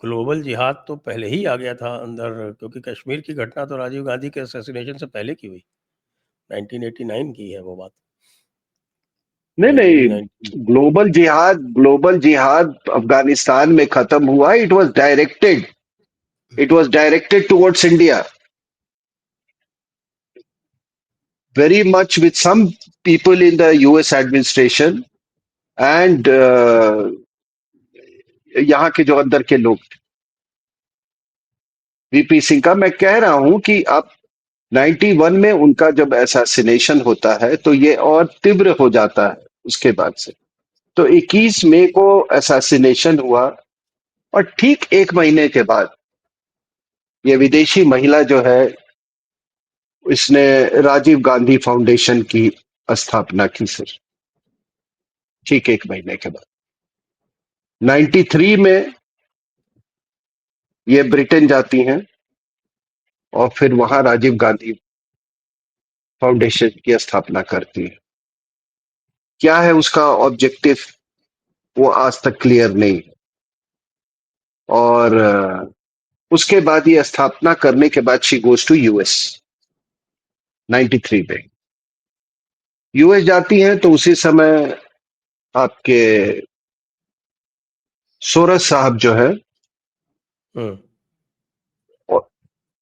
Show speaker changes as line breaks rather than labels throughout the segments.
Global जिहाद तो पहले ही आ गया था अंदर, क्योंकि कश्मीर की घटना तो राजीव गांधी के असैसिनेशन से पहले की हुई, 1989 की है वो बात।
नहीं नहीं,
1990।
ग्लोबल जिहाद अफगानिस्तान में खत्म हुआ। It was directed towards India very much with some people in the US administration and यहाँ के जो अंदर के लोग। वीपी सिंह का मैं कह रहा हूं कि अब 91 में उनका जब असैसिनेशन होता है तो ये और तीव्र हो जाता है उसके बाद से। तो 21 मई को असैसिनेशन हुआ और ठीक एक महीने के बाद ये विदेशी महिला जो है इसने राजीव गांधी फाउंडेशन की स्थापना की सर, ठीक एक महीने के बाद 93 में ये ब्रिटेन जाती हैं और फिर वहां राजीव गांधी फाउंडेशन की स्थापना करती है। क्या है उसका ऑब्जेक्टिव वो आज तक क्लियर नहीं है। और उसके बाद ये स्थापना करने के बाद शी गोज टू यूएस 93 में। यूएस जाती हैं तो उसी समय आपके सोरस साहब जो है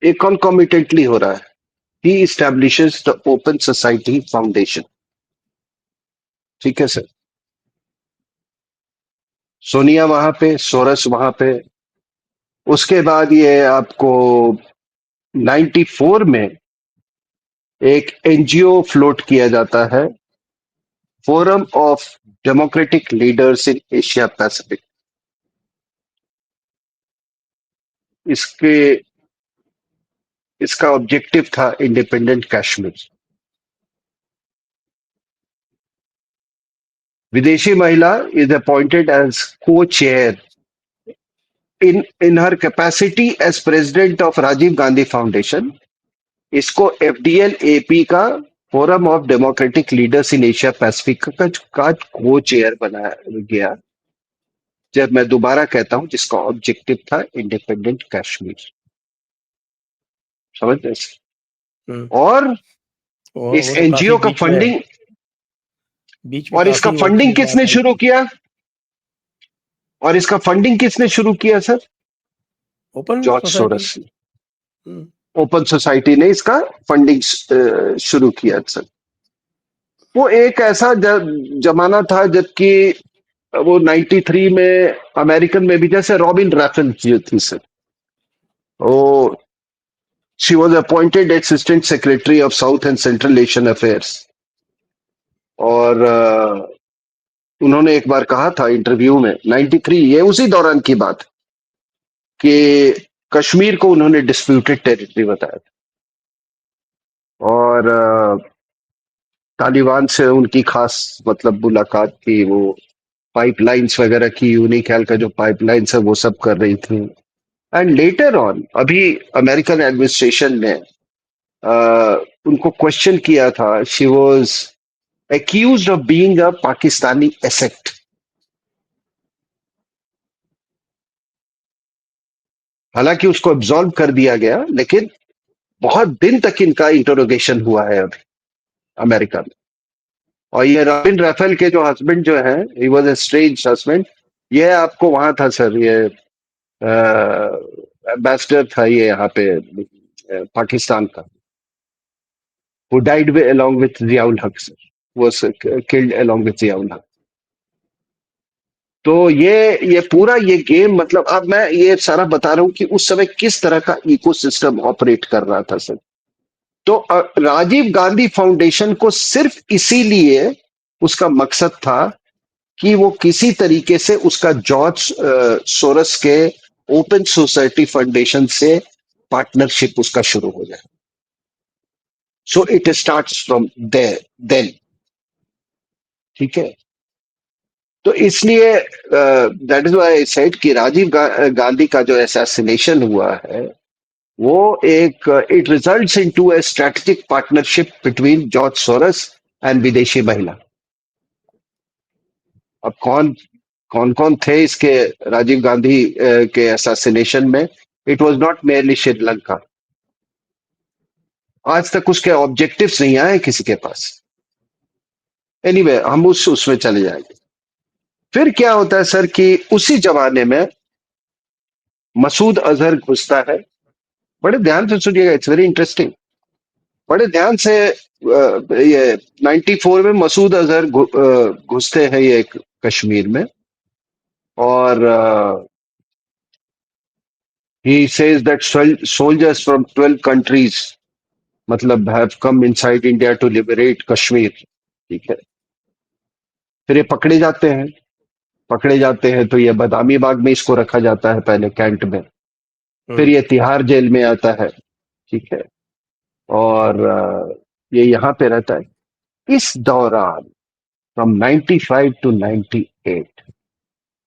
एक कॉन्कॉमिटेंटली हो रहा है, ही establishes the open society foundation. ठीक है सर, सोनिया वहां पे, सोरस वहां पे। उसके बाद ये आपको 94 में एक एनजीओ फ्लोट किया जाता है, forum of democratic leaders in Asia Pacific. इसके इसका ऑब्जेक्टिव था इंडिपेंडेंट कश्मीर। विदेशी महिला is appointed as co chair in her capacity as president of Rajiv Gandhi foundation. इसको एफडीएल एपी का forum of democratic leaders in Asia Pacific का को चेयर बनाया गया। जब मैं दोबारा कहता हूं जिसका ऑब्जेक्टिव था इंडिपेंडेंट कश्मीर, समझ रहे। और इस
वो तो काफी
एनजीओ का फंडिंग,
बीच में
और इसका
काफी
फंडिंग
बात
किसने
आई
शुरू
थी।
किया, और इसका फंडिंग किसने शुरू किया sir?
Open
George
society.
Soros. Open society ने इसका फंडिंग शुरू किया सर। वो एक ऐसा जमाना था जबकि वो 93 में अमेरिकन में भी, जैसे रॉबिन राफेल जो थी सर, वो she was appointed assistant secretary of south and central Asian affairs. और उन्होंने एक बार कहा था इंटरव्यू में 93, ये उसी दौरान की बात, कि कश्मीर को उन्होंने डिस्प्यूटेड टेरिटरी बताया था। और तालिबान से उनकी खास मतलब मुलाकात थी, वो पाइपलाइंस वगैरह की, यूनिकैल का जो पाइपलाइंस है वो सब कर रही थी। एंड लेटर ऑन अभी अमेरिकन एडमिनिस्ट्रेशन ने उनको क्वेश्चन किया था, she was accused of being a Pakistani asset. हालांकि उसको एब्सॉल्व कर दिया गया, लेकिन बहुत दिन तक इनका इंटरोगेशन हुआ है अभी अमेरिका में। और ये रॉबिन राफेल के जो हस्बैंड जो है, he was a strange husband. ये आपको वहां था सर, ये एम्बेसडर था ये यहाँ पे पाकिस्तान का, who died along with Ziaul Haq sir, was killed along with Ziaul Haq। तो ये पूरा ये गेम, मतलब अब मैं ये सारा बता रहा हूं कि उस समय किस तरह का इकोसिस्टम ऑपरेट कर रहा था सर। तो राजीव गांधी फाउंडेशन को सिर्फ इसीलिए उसका मकसद था कि वो किसी तरीके से उसका जॉर्ज सोरस के ओपन सोसाइटी फाउंडेशन से पार्टनरशिप उसका शुरू हो जाए। So it starts from there then. ठीक है, तो इसलिए that is why I said कि राजीव गांधी का जो असैसिनेशन हुआ है वो एक it results into a strategic partnership between George Soros and विदेशी महिला। अब कौन कौन कौन थे इसके राजीव गांधी के असैसिनेशन में? It was not merely Sri Lanka. आज तक उसके ऑब्जेक्टिव्स नहीं आए किसी के पास। एनीवे हम उसमें चले जाएंगे। फिर क्या होता है सर कि उसी जमाने में मसूद अजहर घुसता है। बड़े ध्यान से सुनिएगा, इट्स वेरी इंटरेस्टिंग। बड़े ध्यान से ये 94 में मसूद अजहर घुसते हैं ये कश्मीर में। और he says that soldiers from 12 countries मतलब have come inside India to liberate Kashmir. ठीक है। फिर ये पकड़े जाते हैं। पकड़े जाते हैं तो ये बदामी बाग में इसको रखा जाता है पहले कैंट में। फिर
हम्म।
ये तिहाड़ जेल में आता है। ठीक है। और ये यहाँ पे रहता है इस दौरान फ्रॉम 95 टू 98।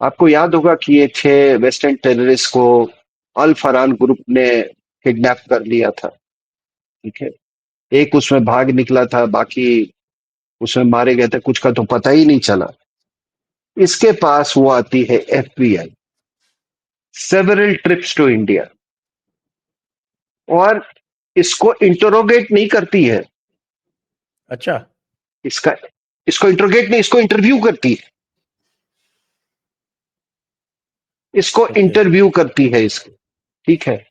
आपको याद होगा कि ये 6 वेस्टर्न टेररिस्ट को अल फरहान ग्रुप ने किडनैप कर लिया था। ठीक है। एक उसमें भाग निकला था, बाकी उसमें मारे गए थे, कुछ का तो पता ही नहीं चला। इसके पास वो आती है FBI, several trips to India, और इसको इंटरोगेट नहीं करती है।
अच्छा।
इसका इसको इंटरोगेट नहीं, इसको इंटरव्यू करती है। इसको
ओके।
इंटरव्यू करती है इसको। ठीक है।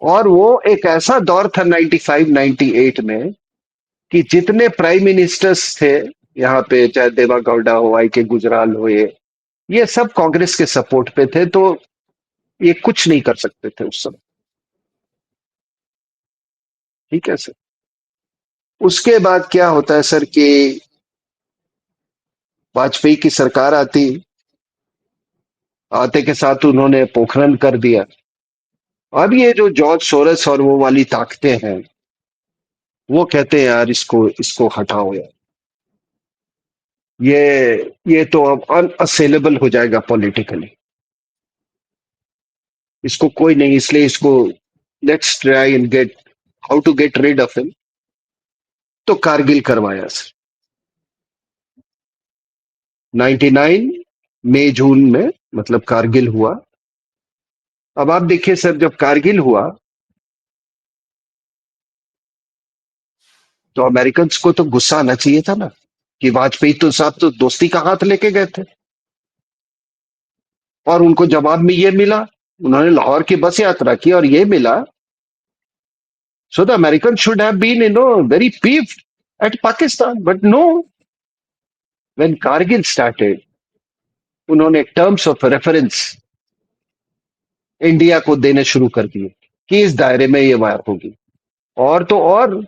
और वो एक ऐसा दौर था 95 98 में कि जितने प्राइम मिनिस्टर्स थे यहाँ पे, चाहे देवा गौडा हो, आई के गुजराल हो, ये सब कांग्रेस के सपोर्ट पे थे, तो ये कुछ नहीं कर सकते थे उस समय। ठीक है सर। उसके बाद क्या होता है सर कि वाजपेयी की सरकार आती। आते के साथ उन्होंने पोखरण कर दिया। अब ये जो जॉर्ज सोरस और वो वाली ताकतें हैं, वो कहते हैं यार इसको इसको हटाओ यार। ये तो अब अनअसेलेबल हो जाएगा पॉलिटिकली। इसको कोई नहीं, इसलिए इसको let's try and get how to get rid of him. तो कारगिल करवाया सर 99 मई जून में, मतलब कारगिल हुआ। अब आप देखिए सर, जब कारगिल हुआ तो अमेरिकन को तो गुस्सा आना चाहिए था ना कि वाजपेयी तो साहब तो दोस्ती का हाथ लेके गए थे, और उनको जवाब में ये मिला। उन्होंने लाहौर की बस यात्रा की और ये मिला। So the American should have been very peeved at Pakistan, but no. When Kargil started, उन्होंने टर्म्स ऑफ रेफरेंस इंडिया को देने शुरू कर दिए कि इस दायरे में ये वार होगी। और तो और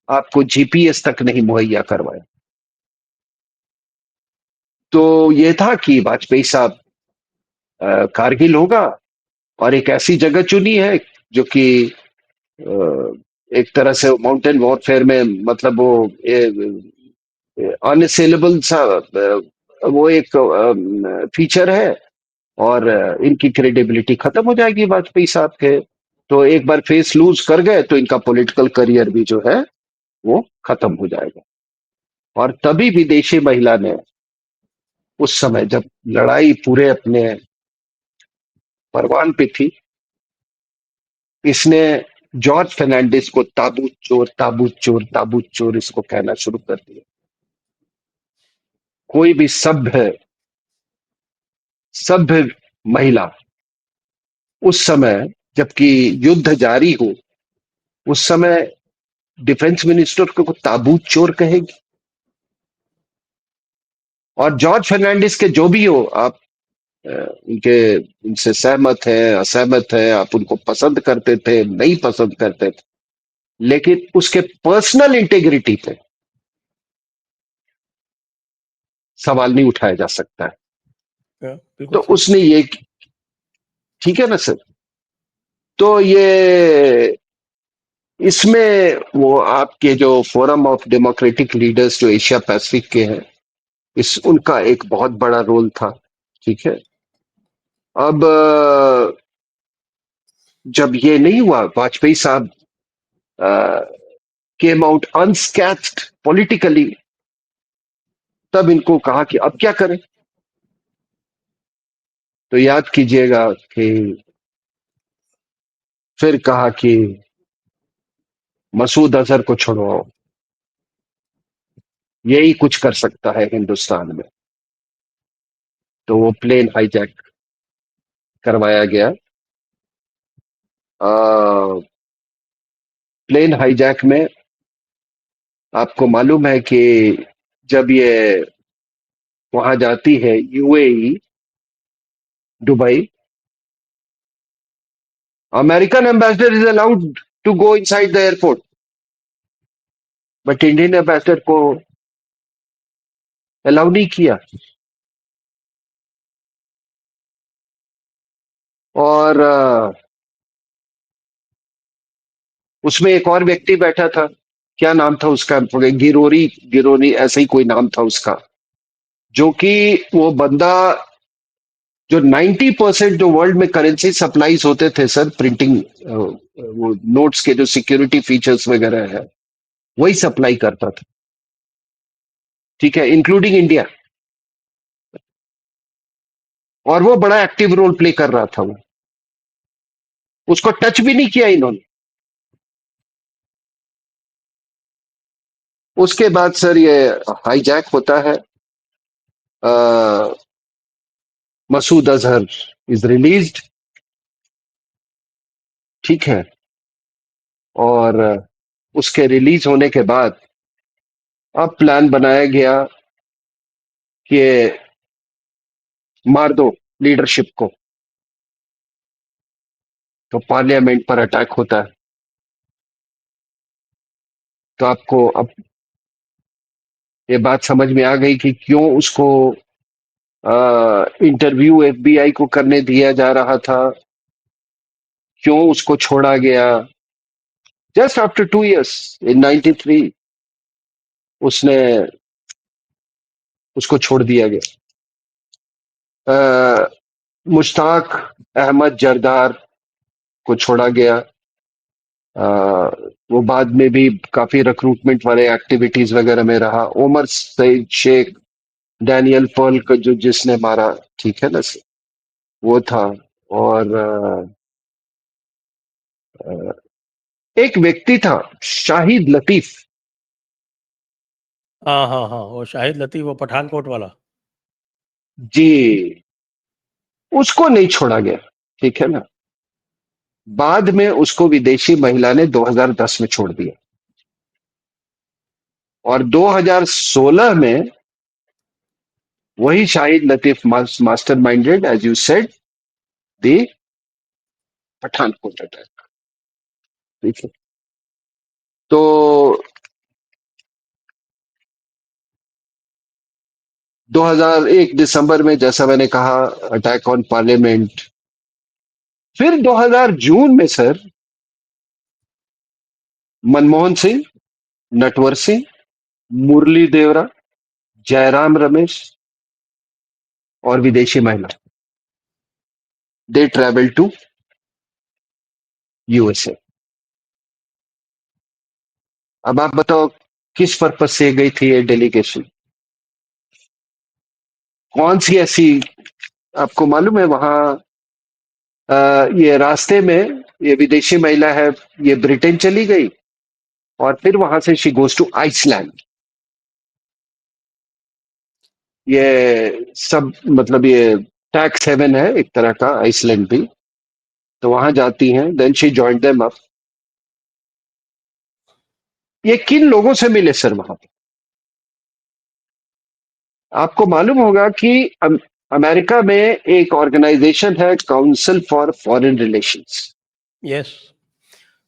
आपको GPS तक नहीं मुहैया करवाया। तो ये था कि वाजपेयी साहब कारगिल होगा, और एक ऐसी जगह चुनी है जो कि एक तरह से माउंटेन वॉरफेयर में, मतलब वो अनसेलेबल सा वो एक फीचर है। और इनकी क्रेडिबिलिटी खत्म हो जाएगी वाजपेयी साहब के। तो एक बार फेस लूज कर गए तो इनका पॉलिटिकल करियर भी जो है वो खत्म हो जाएगा। और तभी विदेशी महिला ने उस समय, जब लड़ाई पूरे अपने परवान पे थी, इसने जॉर्ज फर्नांडिस को ताबूत चोर, ताबूत चोर, ताबूत चोर इसको कहना शुरू कर दिया। कोई भी सभ्य सभ्य महिला उस समय, जबकि युद्ध जारी हो, उस समय डिफेंस मिनिस्टर को ताबूत चोर कहेगी। और जॉर्ज फर्नांडिस के जो भी हो, आप उनके उनसे सहमत है, असहमत है, आप उनको पसंद करते थे, नहीं पसंद करते थे, लेकिन उसके पर्सनल इंटेग्रिटी पे सवाल नहीं उठाया जा सकता है।
हाँ, बिल्कुल
तो
सही।
उसने ये, ठीक है ना सर। तो ये इसमें वो आपके जो फोरम ऑफ डेमोक्रेटिक लीडर्स जो एशिया पैसिफिक के हैं, इस उनका एक बहुत बड़ा रोल था। ठीक है। अब जब ये नहीं हुआ, वाजपेयी साहब केम आउट अनस्कैथ्ड पॉलिटिकली, तब इनको कहा कि अब क्या करें। तो याद कीजिएगा कि फिर कहा कि मसूद अजहर को छुड़वाओ, यही कुछ कर सकता है हिंदुस्तान में। तो वो प्लेन हाईजैक करवाया गया। प्लेन हाईजैक में आपको मालूम है कि जब ये वहां जाती है UAE, Dubai, American ambassador is allowed to go inside the airport, but Indian ambassador को अलाउ नहीं किया। और उसमें एक और व्यक्ति बैठा था, क्या नाम था उसका, गिरोरी, गिरोरी ऐसे ही कोई नाम था उसका, जो कि वो बंदा जो 90% जो वर्ल्ड में करेंसी सप्लाईज होते थे सर, प्रिंटिंग, वो नोट्स के जो सिक्योरिटी फीचर्स वगैरह है, वही सप्लाई करता था। ठीक है, इंक्लूडिंग इंडिया। और वो बड़ा एक्टिव रोल प्ले कर रहा था वो, उसको टच भी नहीं किया इन्होंने। उसके बाद सर ये हाईजैक होता है, मसूद अजहर इज रिलीज्ड। ठीक है। और उसके रिलीज होने के बाद अब प्लान बनाया गया कि मार दो लीडरशिप को। तो पार्लियामेंट पर अटैक होता है। तो आपको अब ये बात समझ में आ गई कि क्यों उसको इंटरव्यू एफबीआई को करने दिया जा रहा था, क्यों उसको छोड़ा गया। जस्ट आफ्टर 2 years इन 93 उसने उसको छोड़ दिया गया। मुश्ताक अहमद जरदार को छोड़ा गया। अ, वो बाद में भी काफी रिक्रूटमेंट वाले एक्टिविटीज वगैरह में रहा। उमर सईद शेख, डैनियल पर्ल को जो जिसने मारा, ठीक है ना सर, वो था। और एक व्यक्ति था शाहिद लतीफ।
हाँ हाँ हाँ, वो शाहिद लतीफ, वो पठानकोट वाला।
जी, उसको नहीं छोड़ा गया। ठीक है ना। बाद में उसको विदेशी महिला ने 2010 में छोड़ दिया। और 2016 में वही Shahid Latif master minded, as you said, the Pathankot attack. ठीक है। तो 2001 दिसंबर में, जैसा मैंने कहा, अटैक ऑन पार्लियामेंट। फिर 2000 जून में सर, मनमोहन सिंह, नटवर सिंह, मुरली देवरा, जयराम रमेश और विदेशी महिला, दे ट्रेवल टू यूएसए। अब आप बताओ किस पर्पज से गई थी ये डेलीगेशन, कौन सी ऐसी, आपको मालूम है वहां ये रास्ते में ये विदेशी महिला है, ये ब्रिटेन चली गई और फिर वहां से शी गोज टू आइसलैंड। ये सब मतलब ये टैक्स हेवन है एक तरह का आइसलैंड भी। तो वहां जाती हैं, then she joined them up. ये किन लोगों से मिले सर वहां पे? आपको मालूम होगा कि अमेरिका में एक ऑर्गेनाइजेशन है, council for foreign relations.
Yes,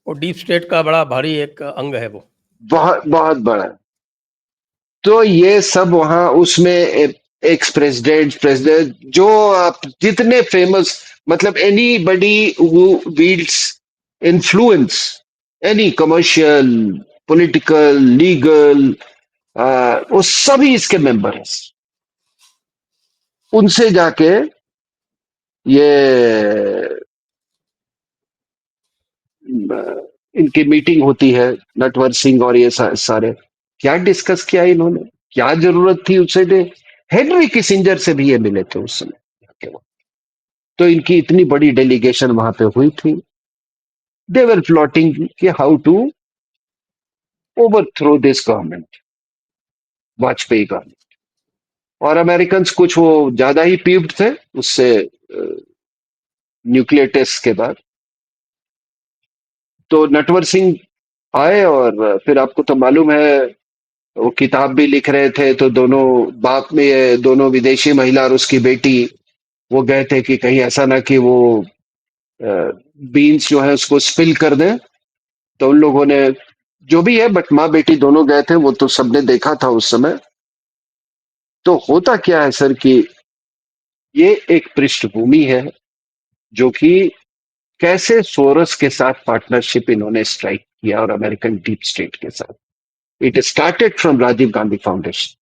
वो डीप स्टेट का बड़ा भारी एक अंग है वो।
बहुत बहुत बड़ा है। तो ये सब वहां उसमें एक्स प्रेसिडेंट, प्रेसिडेंट, जो आप जितने फेमस, मतलब anybody wields influence, any commercial, political, legal, वो सभी इसके मेंबर हैं। उनसे जाके ये इनकी मीटिंग होती है, नटवर सिंह और ये सारे। क्या डिस्कस किया इन्होंने, क्या जरूरत थी उससे? हेनरी किसिंजर से भी ये मिले थे उस समय। तो इनकी इतनी बड़ी डेलीगेशन वहां पे हुई थी. दे वर प्लॉटिंग कि how to overthrow this government, Vajpayee government. और अमेरिकन कुछ वो ज्यादा ही पीव्ड थे उससे, न्यूक्लियर टेस्ट के बाद. तो नटवर सिंह आए और फिर आपको तो मालूम है वो किताब भी लिख रहे थे, तो दोनों बाप में ये दोनों विदेशी महिला और उसकी बेटी वो गए थे कि कहीं ऐसा ना कि वो बीन्स जो है उसको स्पिल कर दें. तो उन लोगों ने जो भी है, बट माँ बेटी दोनों गए थे, वो तो सबने देखा था उस समय. तो होता क्या है सर कि ये एक पृष्ठभूमि है जो कि कैसे सोरस के साथ पार्टनरशिप इन्होंने स्ट्राइक किया और अमेरिकन डीप स्टेट के साथ. It started from Rajiv Gandhi foundation.